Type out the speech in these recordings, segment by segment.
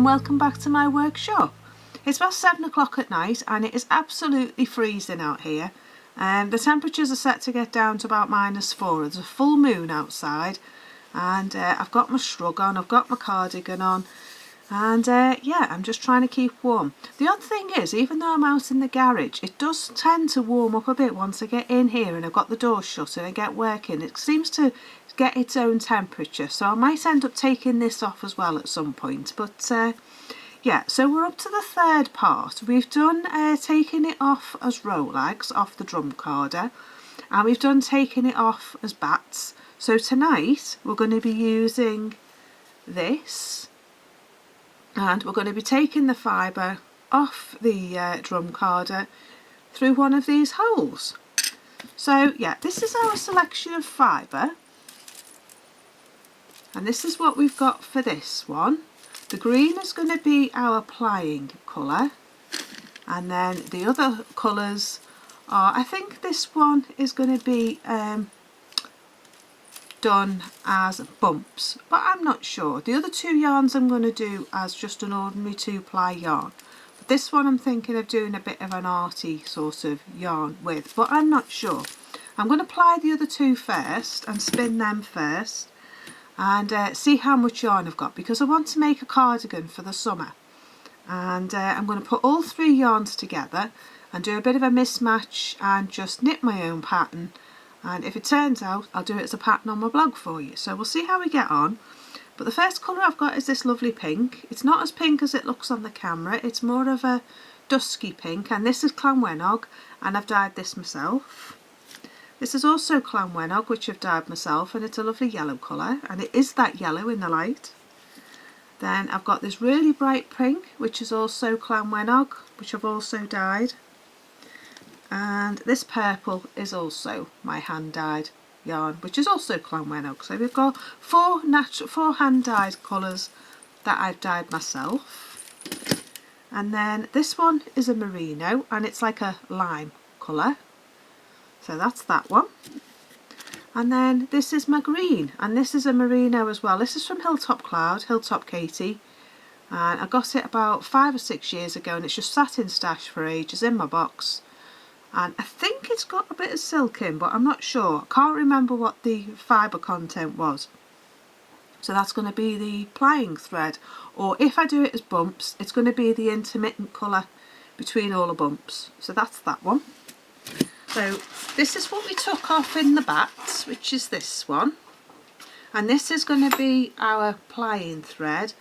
and welcome back to my workshop. It's about 7 o'clock at night and it is absolutely freezing out here. The temperatures are set to get down to about -4. There's a full moon outside and I've got my shrug on, I've got my cardigan on, and yeah, I'm just trying to keep warm. The odd thing is, even though I'm out in the garage, it does tend to warm up a bit once I get in here and I've got the door shut and I get working. It seems to get its own temperature, so I might end up taking this off as well at some point. But yeah, so we're up to the third part. We've done taking it off as rolags off the drum carder, and we've done taking it off as bats. So tonight we're going to be using this, and we're going to be taking the fibre off the drum carder through one of these holes. So yeah, this is our selection of fibre, and this is what we've got for this one. The green is going to be our applying colour, and then the other colours are, I think this one is going to be done as bumps, but I'm not sure. The other two yarns I'm going to do as just an ordinary 2-ply yarn, but this one I'm thinking of doing a bit of an arty sort of yarn with, but I'm not sure. I'm going to apply the other two first and spin them first and see how much yarn I've got, because I want to make a cardigan for the summer, and I'm going to put all 3 yarns together and do a bit of a mismatch and just knit my own pattern, and if it turns out I'll do it as a pattern on my blog for you. So we'll see how we get on. But the first colour I've got is this lovely pink. It's not as pink as it looks on the camera, it's more of a dusky pink, and this is Clanwenog and I've dyed this myself. This is also Clanwenog, which I've dyed myself, and it's a lovely yellow colour, and it is that yellow in the light. Then I've got this really bright pink, which is also Clanwenog, which I've also dyed. And this purple is also my hand-dyed yarn, which is also Clanwenog. So we've got 4 hand-dyed colours that I've dyed myself. And then this one is a merino, and it's like a lime colour. So that's that one. And then this is my green, and this is a merino as well. This is from Hilltop Cloud, Hilltop Katie, and I got it about 5 or 6 years ago, and it's just sat in stash for ages in my box. And I think it's got a bit of silk in, but I'm not sure. I can't remember what the fibre content was. So that's going to be the plying thread, or if I do it as bumps, it's going to be the intermittent colour between all the bumps. So that's that one. So this is what we took off in the bats, which is this one, and this is going to be our plying thread,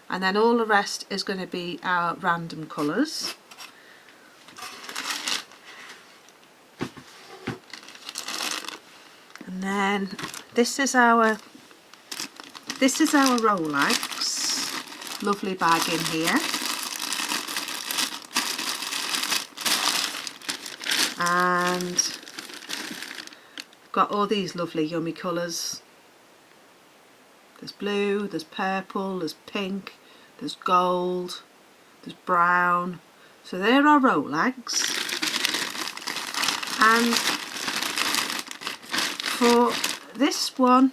and then all the rest is going to be our random colours. And then this is our Rolags, lovely bag in here. And got all these lovely yummy colours. There's blue, there's purple, there's pink, there's gold, there's brown. So there are Rolags. And for this one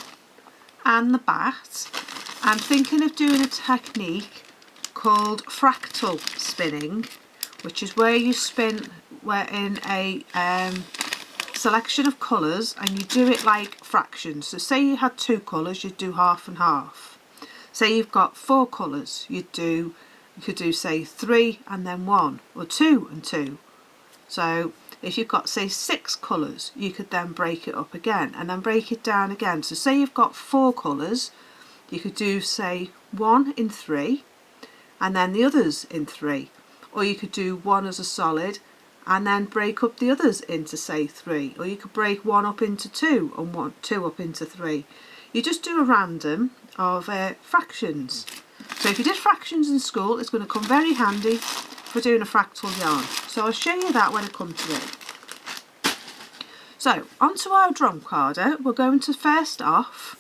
and the bat, I'm thinking of doing a technique called fractal spinning, which is where you spin in a selection of colours and you do it like fractions. So say you had 2 colours, you'd do half and half. Say you've got 4 colours, you could do say 3 and then 1, or 2 and 2. So if you've got say 6 colours, you could then break it up again and then break it down again. So say you've got 4 colours, you could do say 1 in 3 and then the others in 3, or you could do 1 as a solid and then break up the others into say 3, or you could break 1 up into 2 and 2 up into 3. You just do a random of fractions. So if you did fractions in school, it's going to come very handy for doing a fractal yarn. So I'll show you that when I come to it. So onto our drum carder, we're going to first off,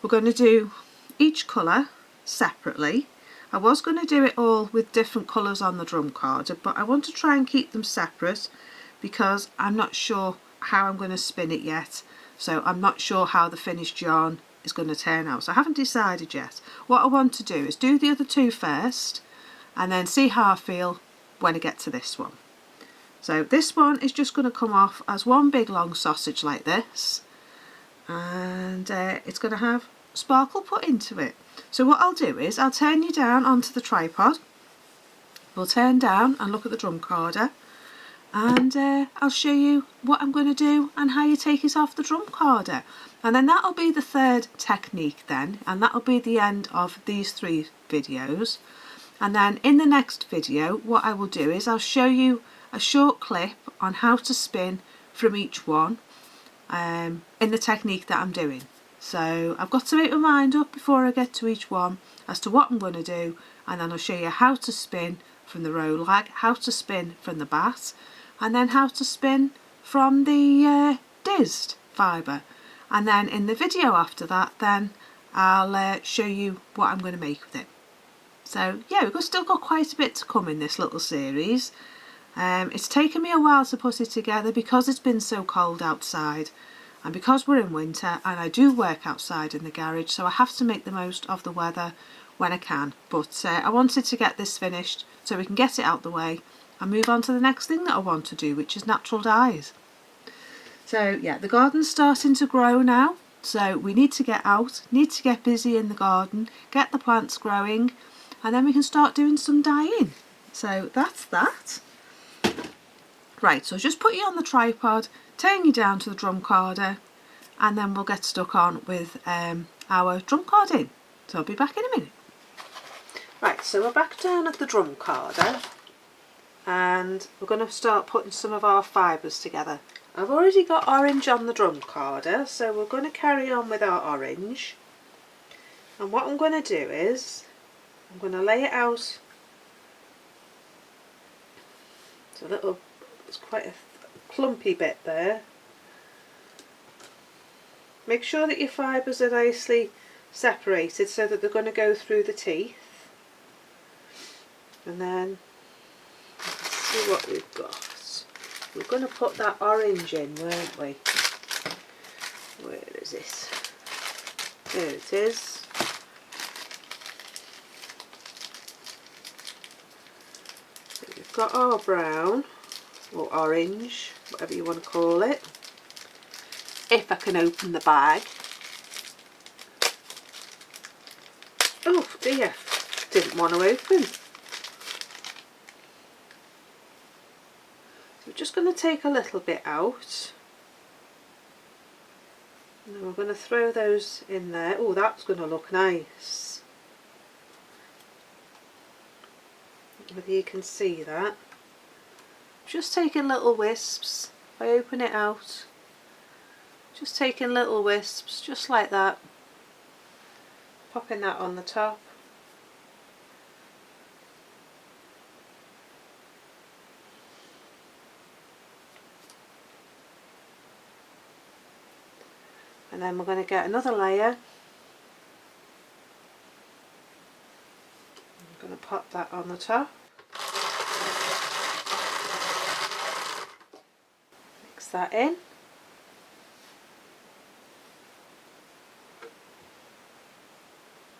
we're going to do each colour separately. I was going to do it all with different colours on the drum carder, but I want to try and keep them separate because I'm not sure how I'm going to spin it yet. So I'm not sure how the finished yarn is going to turn out. So I haven't decided yet. What I want to do is do the other 2 first, and then see how I feel when I get to this one. So this one is just going to come off as one big long sausage like this, and it's going to have sparkle put into it. So what I'll do is I'll turn you down onto the tripod, we'll turn down and look at the drum carder, and I'll show you what I'm going to do and how you take it off the drum carder. And then that'll be the third technique then, and that'll be the end of these 3 videos. And then in the next video what I will do is I'll show you a short clip on how to spin from each one in the technique that I'm doing. So I've got to make my mind up before I get to each one as to what I'm going to do, and then I'll show you how to spin from the row lag, how to spin from the bat, and then how to spin from the dizzed fibre. And then in the video after that then I'll show you what I'm going to make with it. So yeah, we've still got quite a bit to come in this little series. It's taken me a while to put it together because it's been so cold outside, and because we're in winter and I do work outside in the garage, so I have to make the most of the weather when I can. But I wanted to get this finished so we can get it out the way and move on to the next thing that I want to do, which is natural dyes. So yeah, the garden's starting to grow now, so we need to get out, need to get busy in the garden, get the plants growing, and then we can start doing some dyeing. So that's that. Right, so just put you on the tripod, turn you down to the drum carder, and then we'll get stuck on with our drum carding. So I'll be back in a minute. Right, so we're back down at the drum carder, and we're going to start putting some of our fibres together. I've already got orange on the drum carder, so we're going to carry on with our orange. And what I'm going to do is I'm going to lay it out. It's quite a clumpy bit there. Make sure that your fibres are nicely separated so that they're going to go through the teeth. And then let's see what we've got. We're going to put that orange in, weren't we? Where is it? There it is. So we've got our brown, or orange, whatever you want to call it. If I can open the bag. Oh dear, didn't want to open. So we're just going to take a little bit out. And then we're going to throw those in there. Oh, that's going to look nice. Whether you can see that. Just taking little wisps. If I open it out, just taking little wisps, just like that. Popping that on the top. And then we're going to get another layer. I'm going to pop that on the top. Mix that in.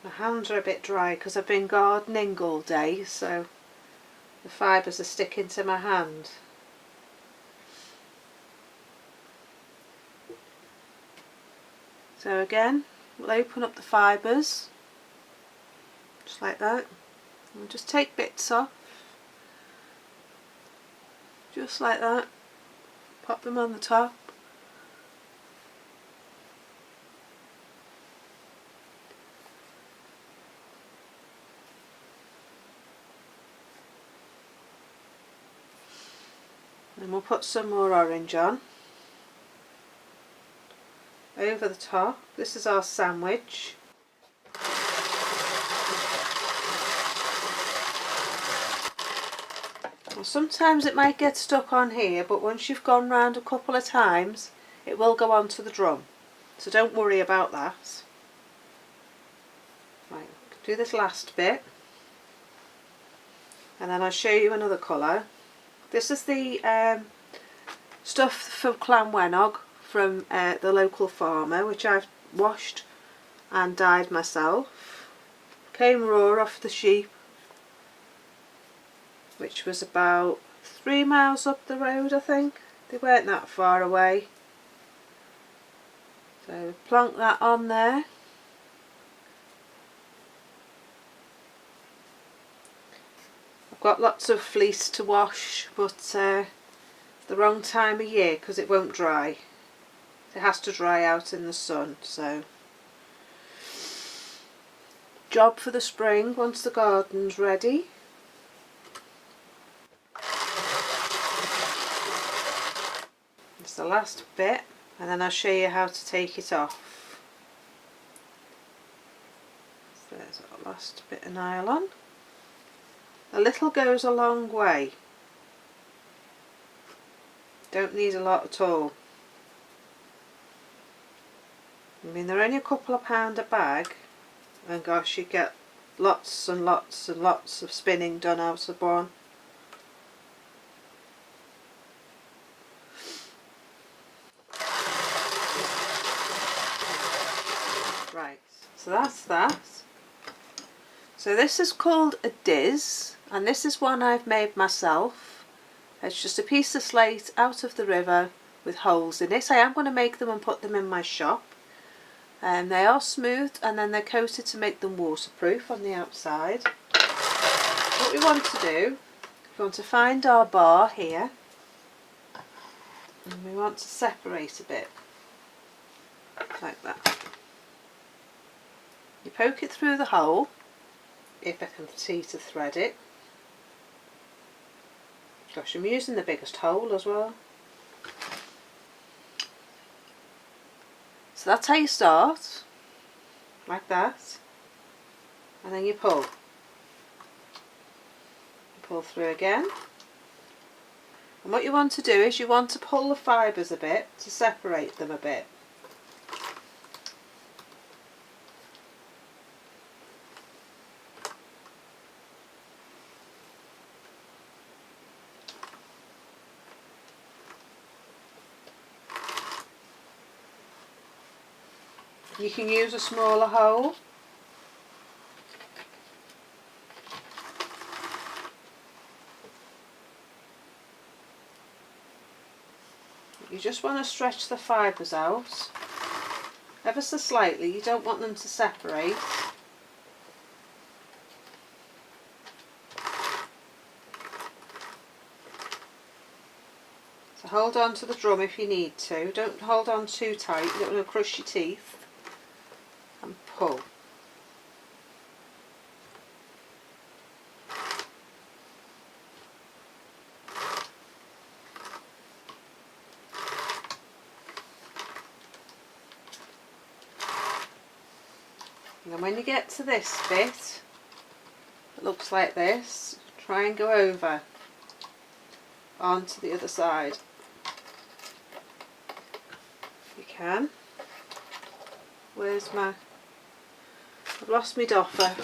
My hands are a bit dry because I've been gardening all day, so the fibres are sticking to my hand. So again, we'll open up the fibres, just like that. We'll just take bits off, just like that. Pop them on the top. And we'll put some more orange on. Over the top. This is our sandwich. Well, sometimes it might get stuck on here, but once you've gone round a couple of times it will go onto the drum, so don't worry about that. Right, do this last bit and then I'll show you another colour. This is the stuff from Llanwenog from the local farmer, which I've washed and dyed myself. Came raw off the sheep, which was about 3 miles up the road, I think. They weren't that far away. So plonk that on there. I've got lots of fleece to wash, but the wrong time of year because it won't dry. It has to dry out in the sun, so job for the spring once the garden's ready. It's the last bit, and then I'll show you how to take it off. So there's our last bit of nylon. A little goes a long way. Don't need a lot at all. I mean, they're only a couple of pound a bag, and gosh, you get lots and lots and lots of spinning done out of one. Right, so that's that. So this is called a dizz, and this is one I've made myself. It's just a piece of slate out of the river with holes in it. I am going to make them and put them in my shop. They are smoothed and then they're coated to make them waterproof on the outside. What we want to do, we want to find our bar here, and we want to separate a bit, like that. You poke it through the hole, if I can see to thread it. Gosh, I'm using the biggest hole as well. So that's how you start, like that, and then you pull. You pull through again, and what you want to do is you want to pull the fibres a bit to separate them a bit. You can use a smaller hole. You just want to stretch the fibres out ever so slightly. You don't want them to separate. So hold on to the drum if you need to. Don't hold on too tight, you don't want to crush your teeth. And pull. And then when you get to this bit, it looks like this, try and go over onto the other side. If you can. Where's my... I've lost my doffer.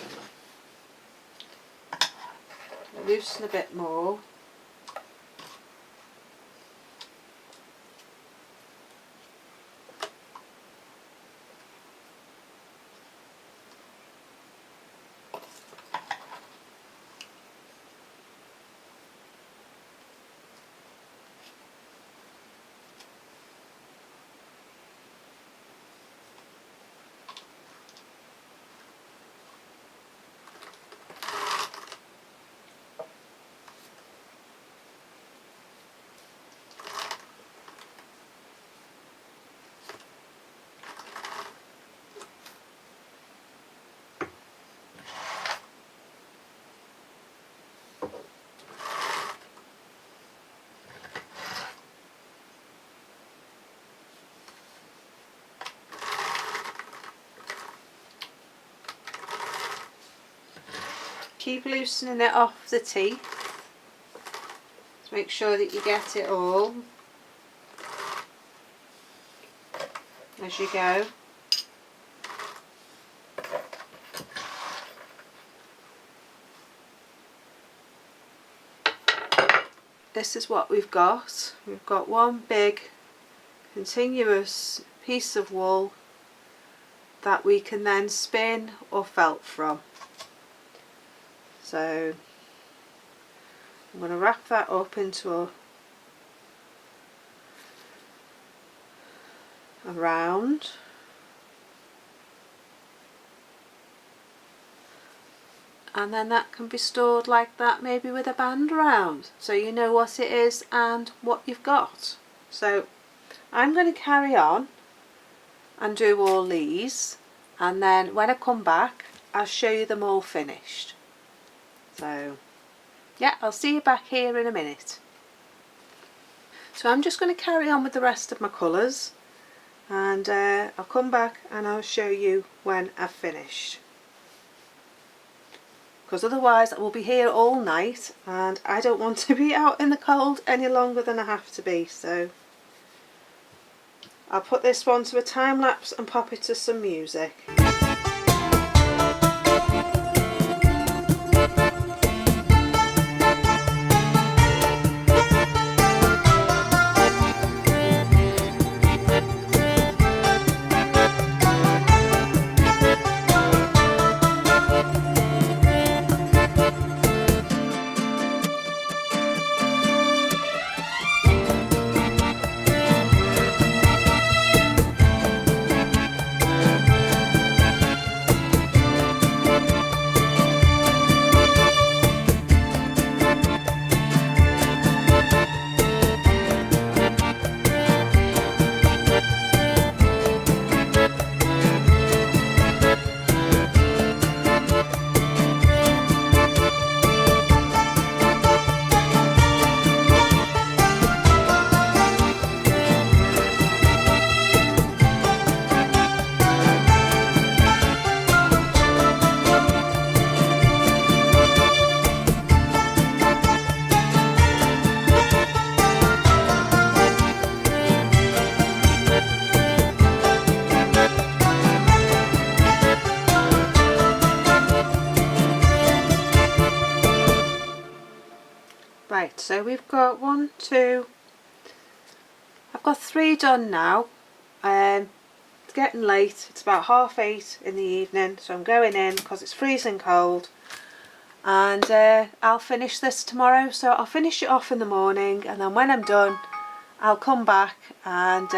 I'll loosen a bit more. Keep loosening it off the teeth to make sure that you get it all as you go. This is what we've got. We've got one big continuous piece of wool that we can then spin or felt from. So I'm going to wrap that up into a round. And then that can be stored like that, maybe with a band around, so you know what it is and what you've got. So I'm going to carry on and do all these, and then when I come back I'll show you them all finished. So yeah, I'll see you back here in a minute. So I'm just going to carry on with the rest of my colours, and I'll come back and I'll show you when I've finished, because otherwise I will be here all night and I don't want to be out in the cold any longer than I have to be. So I'll put this one to a time lapse and pop it to some music. Right, so we've got I've got 3 done now. It's getting late, it's about 8:30 in the evening, so I'm going in because it's freezing cold, and I'll finish this tomorrow. So I'll finish it off in the morning, and then when I'm done I'll come back and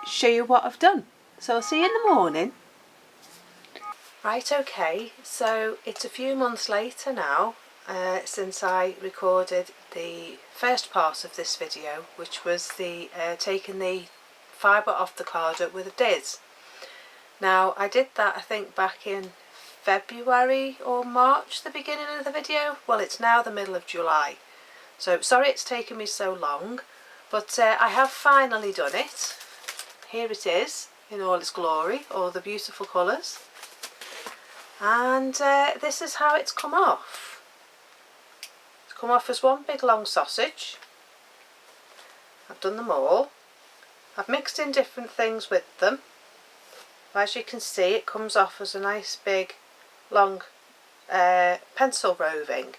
show you what I've done. So I'll see you in the morning. Right, okay, so it's a few months later now since I recorded the first part of this video, which was the taking the fibre off the carded with a dizz. Now I did that I think back in February or March, the beginning of the video. Well, it's now the middle of July, so sorry it's taken me so long, but I have finally done it. Here it is in all its glory, all the beautiful colours, and this is how it's come off. It's come off as one big long sausage. I've done them all. I've mixed in different things with them. As you can see, it comes off as a nice big long pencil roving,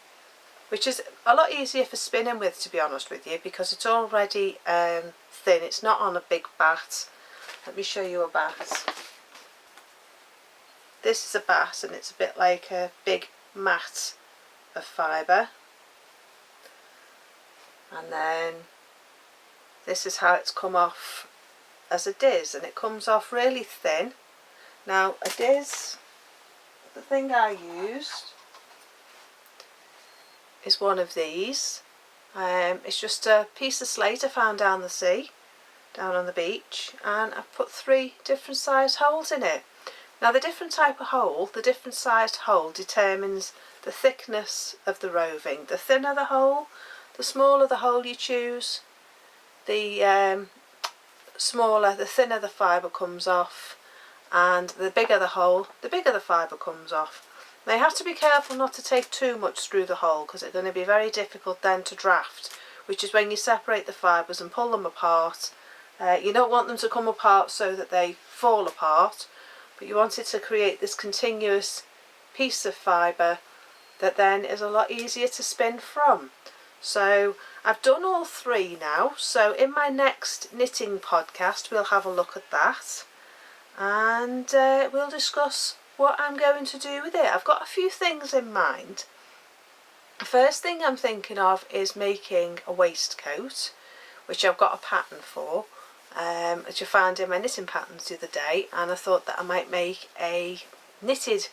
which is a lot easier for spinning with, to be honest with you, because it's already thin. It's not on a big bat. Let me show you a bat. This is a bat, and it's a bit like a big mat of fibre. And then this is how it's come off as a dizz, and it comes off really thin. Now a dizz, the thing I used is one of these. It's just a piece of slate I found down the sea, down on the beach, and I've put 3 different sized holes in it. Now the different type of hole, the different sized hole determines the thickness of the roving. The thinner the hole, the smaller the hole you choose, the smaller, the thinner the fibre comes off, and the bigger the hole, the bigger the fibre comes off. Now you have to be careful not to take too much through the hole, because it's going to be very difficult then to draft, which is when you separate the fibres and pull them apart. You don't want them to come apart so that they fall apart, but you want it to create this continuous piece of fibre that then is a lot easier to spin from. So I've done all 3 now, so in my next knitting podcast we'll have a look at that, and we'll discuss what I'm going to do with it. I've got a few things in mind. The first thing I'm thinking of is making a waistcoat, which I've got a pattern for, which I found in my knitting patterns the other day, and I thought that I might make a knitted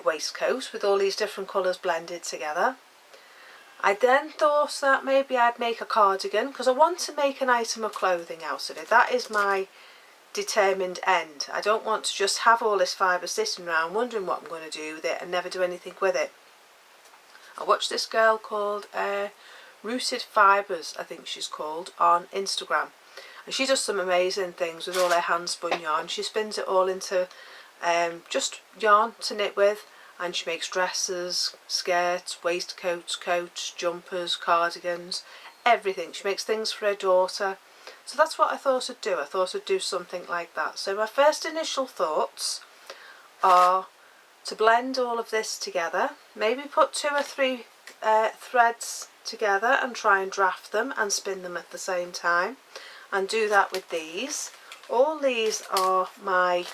waistcoat with all these different colours blended together. I then thought that maybe I'd make a cardigan, because I want to make an item of clothing out of it. That is my determined end. I don't want to just have all this fibre sitting around wondering what I'm going to do with it and never do anything with it. I watched this girl called Rooted Fibres, I think she's called, on Instagram, and she does some amazing things with all her hand spun yarn. She spins it all into just yarn to knit with, and she makes dresses, skirts, waistcoats, coats, jumpers, cardigans, everything. She makes things for her daughter. So that's what I thought I'd do. I thought I'd do something like that. So my first initial thoughts are to blend all of this together, maybe put 2 or 3 threads together and try and draft them and spin them at the same time, and do that with these. All these are my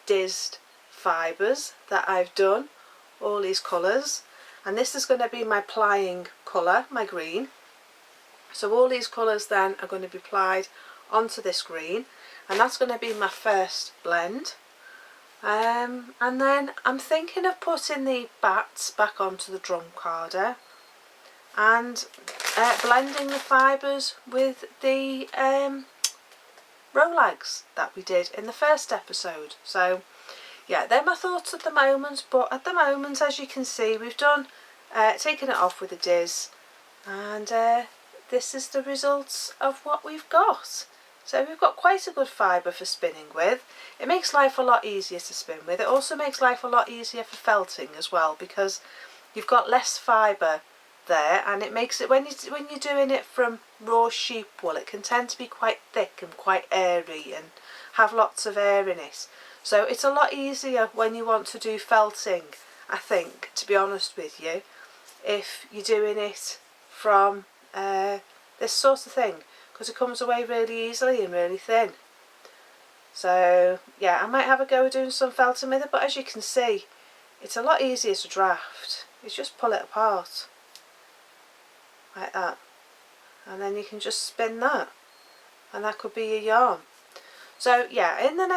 dizzed fibres that I've done, all these colours, and this is going to be my plying colour, my green. So all these colours then are going to be plied onto this green, and that's going to be my first blend. And then I'm thinking of putting the bats back onto the drum carder and blending the fibres with the rolags that we did in the first episode. So yeah, they're my thoughts at the moment, but at the moment, as you can see, we've done taken it off with the dizz, and this is the results of what we've got. So we've got quite a good fibre for spinning with. It makes life a lot easier to spin with. It also makes life a lot easier for felting as well, because you've got less fibre there, and it makes it, when you're doing it from raw sheep wool, it can tend to be quite thick and quite airy and have lots of air in it. So it's a lot easier when you want to do felting, I think, to be honest with you, if you're doing it from this sort of thing, because it comes away really easily and really thin. So yeah, I might have a go at doing some felting with it, but as you can see, it's a lot easier to draft. You just pull it apart like that, and then you can just spin that, and that could be your yarn. So yeah, in the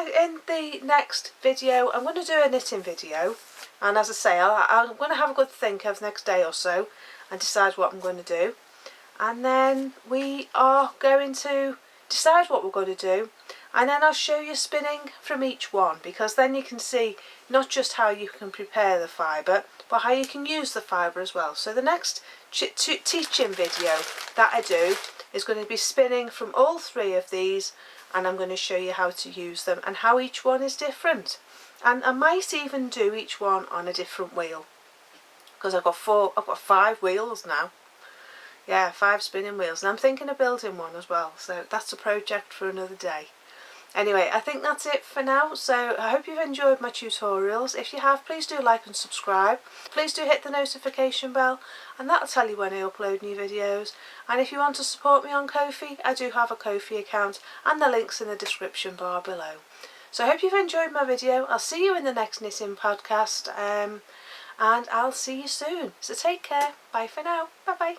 next video I'm going to do a knitting video, and as I say, I'm going to have a good think over the next day or so and decide what I'm going to do, and then we are going to decide what we're going to do, and then I'll show you spinning from each one, because then you can see not just how you can prepare the fibre, but how you can use the fibre as well. So the next teaching video that I do is going to be spinning from all 3 of these, and I'm going to show you how to use them and how each one is different. And I might even do each one on a different wheel, because I've got 5 wheels now. Yeah, 5 spinning wheels, and I'm thinking of building one as well, so that's a project for another day. Anyway, I think that's it for now, so I hope you've enjoyed my tutorials. If you have, please do like and subscribe. Please do hit the notification bell, and that'll tell you when I upload new videos. And if you want to support me on Ko-fi, I do have a Ko-fi account, and the link's in the description bar below. So I hope you've enjoyed my video. I'll see you in the next knitting podcast, and I'll see you soon. So take care. Bye for now. Bye bye.